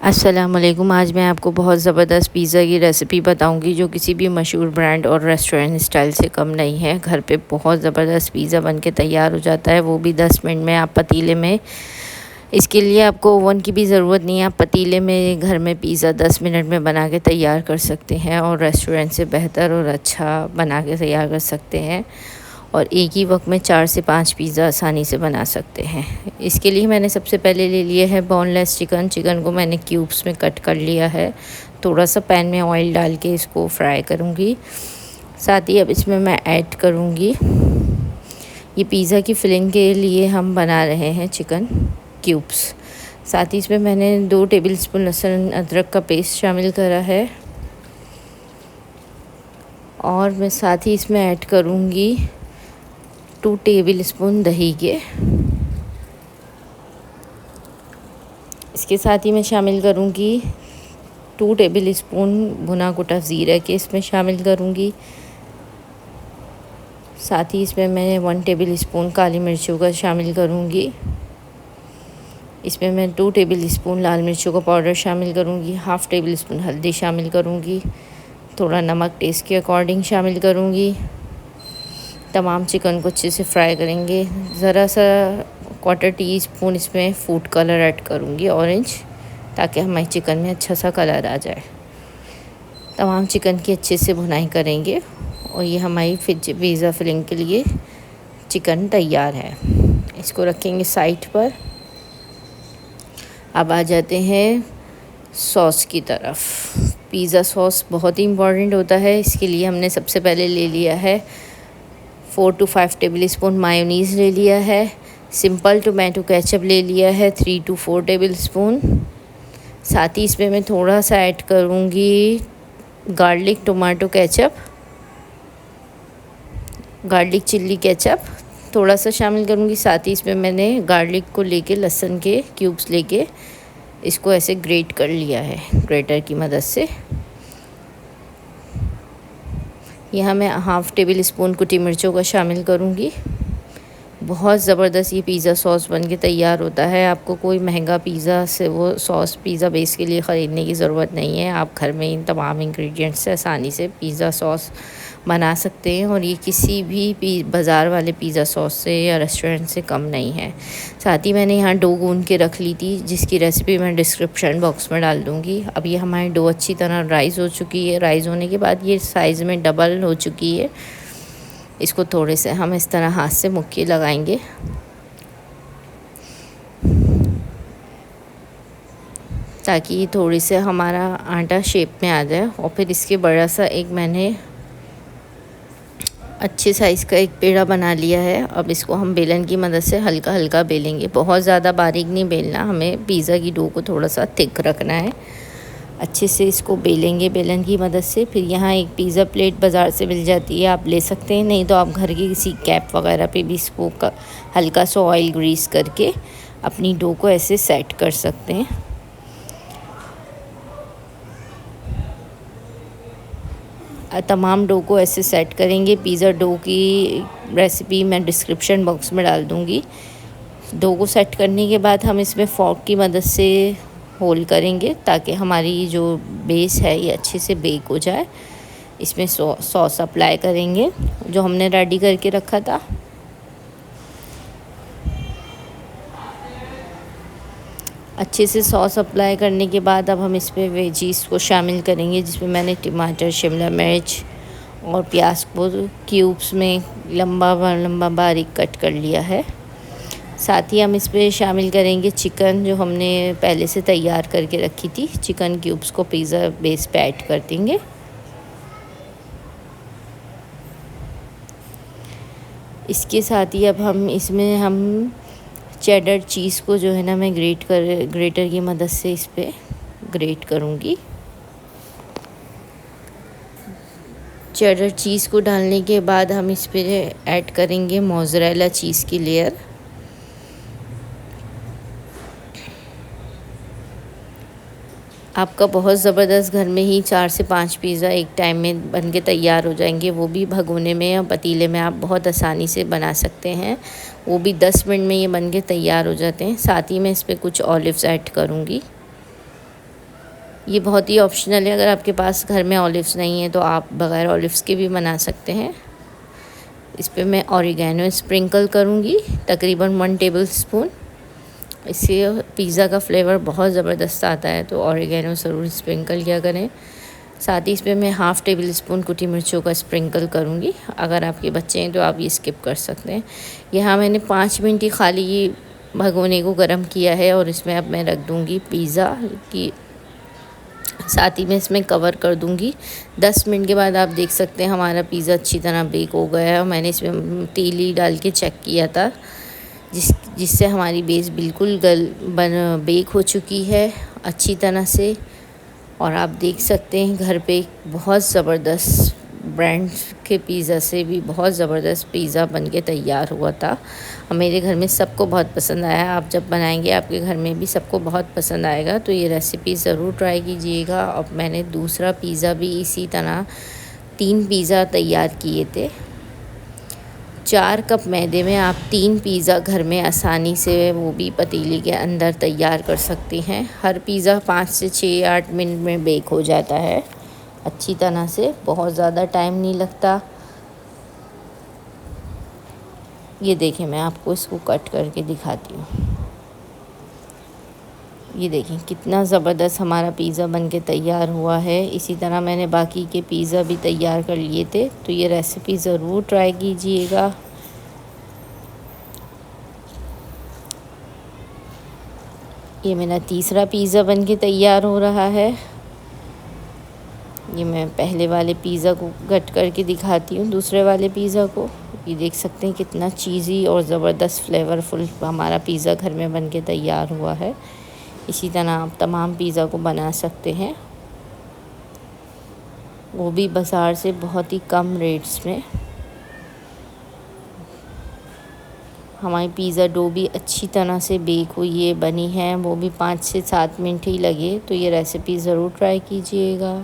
अस्सलामुअलैकुम। आज मैं आपको बहुत ज़बरदस्त पिज़्ज़ा की रेसिपी बताऊंगी जो किसी भी मशहूर ब्रांड और रेस्टोरेंट स्टाइल से कम नहीं है। घर पे बहुत ज़बरदस्त पिज़्ज़ा बन के तैयार हो जाता है, वो भी 10 मिनट में। आप पतीले में, इसके लिए आपको ओवन की भी ज़रूरत नहीं है। आप पतीले में घर में पिज़्ज़ा 10 मिनट में बना के तैयार कर सकते हैं और रेस्टोरेंट से बेहतर और अच्छा बना के तैयार कर सकते हैं। और एक ही वक्त में 4 से 5 पिज़्ज़ा आसानी से बना सकते हैं। इसके लिए मैंने सबसे पहले ले लिए है बोनलेस चिकन को मैंने क्यूब्स में कट कर लिया है। थोड़ा सा पैन में ऑयल डाल के इसको फ्राई करूँगी। साथ ही अब इसमें मैं ऐड करूँगी, ये पिज़्ज़ा की फिलिंग के लिए हम बना रहे हैं चिकन क्यूब्स। साथ ही इसमें मैंने 2 टेबलस्पून लहसुन अदरक का पेस्ट शामिल करा है और मैं साथ ही इसमें ऐड करूँगी 2 टेबलस्पून दही के। इसके साथ ही मैं शामिल करूँगी 2 टेबलस्पून भुना कुटा ज़ीरा के इसमें शामिल करूँगी। साथ ही इसमें मैं 1 टेबलस्पून काली मिर्चों का शामिल करूँगी। इसमें मैं 2 टेबलस्पून लाल मिर्चों का पाउडर शामिल करूँगी। 1/2 टेबलस्पून हल्दी शामिल करूँगी। थोड़ा नमक टेस्ट के अकॉर्डिंग शामिल करूँगी। तमाम चिकन को अच्छे से फ्राई करेंगे। ज़रा सा 1/4 टीस्पून इसमें फूड कलर ऐड करूँगी, ऑरेंज, ताकि हमारे चिकन में अच्छा सा कलर आ जाए। तमाम चिकन की अच्छे से भुनाई करेंगे और ये हमारी पिज़्ज़ा फिलिंग के लिए चिकन तैयार है। इसको रखेंगे साइड पर। अब आ जाते हैं सॉस की तरफ। पिज़्ज़ा सॉस बहुत ही इम्पॉर्टेंट होता है। इसके लिए हमने सबसे पहले ले लिया है 4 to 5 टेबलस्पून मायोनीज़ ले लिया है। सिंपल टोमेटो केचप ले लिया है 3 to 4 टेबलस्पून। साथ ही इसमें मैं थोड़ा सा ऐड करूँगी garlic tomato ketchup, garlic chilli ketchup थोड़ा सा शामिल करूँगी। साथ ही इसमें मैंने गार्लिक को लेके, लहसुन के क्यूब्स लेके इसको ऐसे ग्रेट कर लिया है ग्रेटर की मदद से। यहाँ मैं 1/2 टेबलस्पून कुटी मिर्चों का शामिल करूँगी। बहुत ज़बरदस्त ये पिज़्ज़ा सॉस बन के तैयार होता है। आपको कोई महंगा पिज़्ज़ा से वो सॉस पिज़्ज़ा बेस के लिए ख़रीदने की ज़रूरत नहीं है। आप घर में इन तमाम इंग्रेडिएंट्स से आसानी से पिज़्ज़ा सॉस बना सकते हैं और ये किसी भी बाज़ार वाले पिज़्ज़ा सॉस से या रेस्टोरेंट से कम नहीं है। साथ ही मैंने यहाँ डो गूँध के रख ली थी, जिसकी रेसिपी मैं डिस्क्रिप्शन बॉक्स में डाल दूँगी। अब ये हमारी डो अच्छी तरह राइज़ हो चुकी है। राइज़ होने के बाद ये साइज़ में डबल हो चुकी है। इसको थोड़े से हम इस तरह हाथ से मुक्की लगाएंगे ताकि ये थोड़ी से हमारा आटा शेप में आ जाए। और फिर इसके बड़ा सा एक मैंने अच्छे साइज़ का एक पेड़ा बना लिया है। अब इसको हम बेलन की मदद से हल्का हल्का बेलेंगे। बहुत ज़्यादा बारीक नहीं बेलना, हमें पिज़्ज़ा की डो को थोड़ा सा थिक रखना है। अच्छे से इसको बेलेंगे बेलन की मदद से। फिर यहाँ एक पिज़्ज़ा प्लेट बाज़ार से मिल जाती है, आप ले सकते हैं। नहीं तो आप घर की किसी कैप वगैरह पे भी इसको हल्का सा ऑयल ग्रीस करके अपनी डो को ऐसे सेट कर सकते हैं। तमाम डो को ऐसे सेट करेंगे। पिज़्ज़ा डो की रेसिपी मैं डिस्क्रिप्शन बॉक्स में डाल दूँगी। डो को सेट करने के बाद हम इसमें फॉर्क की मदद से होल करेंगे ताकि हमारी जो बेस है ये अच्छे से बेक हो जाए। इसमें सॉस अप्लाई करेंगे जो हमने रेडी करके रखा था। अच्छे से सॉस अप्लाई करने के बाद अब हम इसमें वेजीज़ को शामिल करेंगे, जिसमें मैंने टमाटर, शिमला मिर्च और प्याज को क्यूब्स में लंबा बारीक कट कर लिया है। साथ ही हम इस पर शामिल करेंगे चिकन जो हमने पहले से तैयार करके रखी थी। चिकन क्यूब्स को पिज़्ज़ा बेस पे ऐड कर देंगे। इसके साथ ही अब हम इसमें चेडर चीज़ को जो है ना, मैं ग्रेटर की मदद से इस पर ग्रेट करूँगी। चेडर चीज़ को डालने के बाद हम इस पर ऐड करेंगे मोज़रेला चीज़ की लेयर। आपका बहुत ज़बरदस्त घर में ही 4 से 5 पिज़्ज़ा एक टाइम में बन के तैयार हो जाएंगे, वो भी भगोने में या पतीले में आप बहुत आसानी से बना सकते हैं। वो भी 10 मिनट में ये बन के तैयार हो जाते हैं। साथ ही मैं इस पर कुछ ऑलिव्स ऐड करूँगी। ये बहुत ही ऑप्शनल है, अगर आपके पास घर में ऑलिव्स नहीं है तो आप बग़ैर ऑलिव्स के भी बना सकते हैं। इस पे मैं ऑरिगेनो स्प्रिंकल करूँगी तकरीबन 1 टेबल स्पून। इससे पिज़्ज़ा का फ्लेवर बहुत ज़बरदस्त आता है, तो ऑरिगेनो ज़रूर स्प्रिंकल किया करें। साथ ही इस पे मैं हाफ़ टेबल स्पून कुटी मिर्चों का स्प्रिंकल करूँगी। अगर आपके बच्चे हैं तो आप ये स्किप कर सकते हैं। यहाँ मैंने 5 मिनट ही खाली ये भगोने को गर्म किया है और इसमें अब मैं रख दूँगी पिज़्ज़ा की, साथ ही मैं इसमें कवर कर दूँगी। 10 मिनट के बाद आप देख सकते हैं हमारा पिज़्ज़ा अच्छी तरह बेक हो गया है। मैंने इसमें तेल ही डाल के चेक किया था, जिससे हमारी बेस बिल्कुल बेक हो चुकी है अच्छी तरह से। और आप देख सकते हैं घर पे बहुत ज़बरदस्त ब्रांड के पिज़्ज़ा से भी बहुत ज़बरदस्त पिज़्ज़ा बनके तैयार हुआ था। और मेरे घर में सबको बहुत पसंद आया। आप जब बनाएंगे आपके घर में भी सबको बहुत पसंद आएगा, तो ये रेसिपी ज़रूर ट्राई कीजिएगा। और मैंने दूसरा पिज़्ज़ा भी इसी तरह 3 पिज़्ज़ा तैयार किए थे। 4 कप मैदे में आप 3 पिज़्ज़ा घर में आसानी से, वो भी पतीली के अंदर, तैयार कर सकती हैं। हर पिज़्ज़ा 5 से 6-8 मिनट में बेक हो जाता है अच्छी तरह से, बहुत ज़्यादा टाइम नहीं लगता। ये देखिए, मैं आपको इसको कट करके दिखाती हूँ। ये देखें कितना ज़बरदस्त हमारा पिज़्ज़ा बनके तैयार हुआ है। इसी तरह मैंने बाकी के पिज़्ज़ा भी तैयार कर लिए थे, तो ये रेसिपी ज़रूर ट्राई कीजिएगा। ये मेरा तीसरा पिज़्ज़ा बनके तैयार हो रहा है। ये मैं पहले वाले पिज़्ज़ा को कट करके दिखाती हूँ, दूसरे वाले पिज़्ज़ा को। ये देख सकते हैं कितना चीज़ी और ज़बरदस्त फ्लेवरफुल हमारा पिज़्ज़ा घर में बनके तैयार हुआ है। इसी तरह आप तमाम पिज़्ज़ा को बना सकते हैं, वो भी बाज़ार से बहुत ही कम रेट्स में। हमारी पिज़्ज़ा डो भी अच्छी तरह से बेक हुई है, बनी है, वो भी 5 से 7 मिनट ही लगे। तो ये रेसिपी ज़रूर ट्राई कीजिएगा।